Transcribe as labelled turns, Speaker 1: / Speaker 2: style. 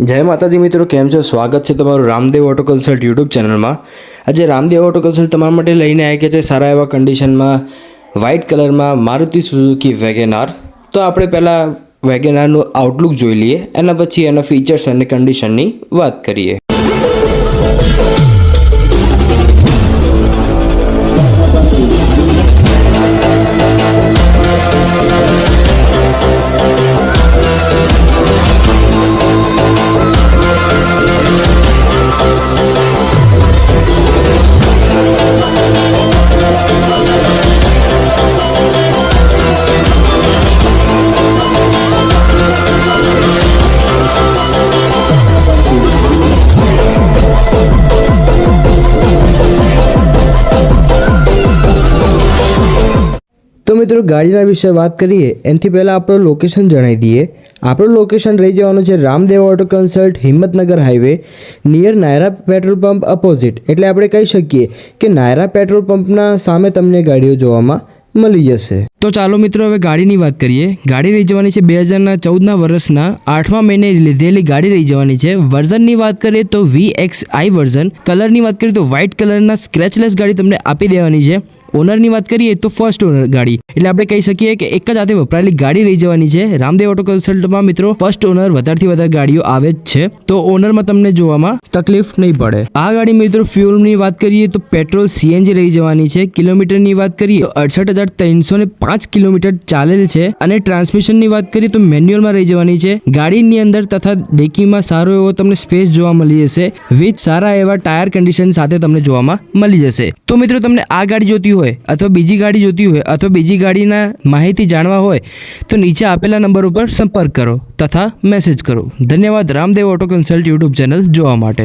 Speaker 1: જય માતાજી મિત્રો, કેમ છો? સ્વાગત છે તમારું રામદેવ ઓટો કન્સલ્ટ યુટ્યુબ ચેનલમાં। આજે રામદેવ ઓટો કન્સલ્ટ તમારા માટે લઈને આવ્યા છે સારા એવા કન્ડિશનમાં વ્હાઇટ કલરમાં મારુતિ સુઝુકી વેગેનાર। તો આપણે પહેલાં વેગેનારનું આઉટલુક જોઈ લઈએ, એના પછી એના ફીચર્સ અને કન્ડિશનની વાત કરીએ। તો મિત્રો, ગાડીના વિશે વાત કરીએ એનાથી પહેલાં આપણું લોકેશન જણાવી દઈએ। આપણું લોકેશન રહી જવાનું છે Ramdev auto consult, Himmatnagar highway, near Naira petrol pump opposite. એટલે આપણે કહી શકીએ કે નાયરા પેટ્રોલ પંપના સામે તમને ગાડીઓ જોવામાં મળી જશે। તો ચાલો મિત્રો, હવે ગાડીની વાત કરીએ। ગાડી રહી જવાની છે 2014ના વર્ષના 8મા મહિને લીધેલી ગાડી રહી જવાની છે। વર્ઝનની વાત કરીએ તો VXI વર્ઝન। કલરની વાત કરીએ તો વ્હાઇટ કલરના સ્ક્રેચલેસ ગાડી તમને આપી દેવાની છે। ઓનરની વાત કરીએ તો ફર્સ્ટ ઓનર ગાડી, એટલે આપણે કહી શકીએ કે એક જ હાથે વપરાયેલી ગાડી રહી જવાની છે। રામદેવ ઓટો કન્સલ્ટમાં મિત્રો ફર્સ્ટ ઓનર વધારેથી વધારે ગાડીઓ આવે જ છે, તો ઓનરમાં તમને જોવામાં તકલીફ નહીં પડે। આ ગાડી મિત્રો ફ્યુલની વાત કરીએ તો પેટ્રોલ CNG રહી જવાની છે। કિલોમીટરની વાત કરીએ તો 68,305 કિલોમીટર ચાલેલ છે, અને ટ્રાન્સમિશનની વાત કરીએ તો મેન્યુઅલમાં રહી જવાની છે। ગાડીની અંદર તથા ડેકીમાં સારો એવો તમને સ્પેસ જોવા મળી જશે, વિથ સારા એવા ટાયર કન્ડિશન સાથે તમને જોવામાં મળી જશે। તો મિત્રો, તમને આ ગાડી જોતી હોય અથવા બીજી ગાડી જોતી હોય અથવા બીજી ગાડીના માહિતી જાણવા હોય તો નીચે આપેલા નંબર ઉપર સંપર્ક કરો તથા મેસેજ કરો। ધન્યવાદ Ramdev auto consult YouTube channel જોવા માટે।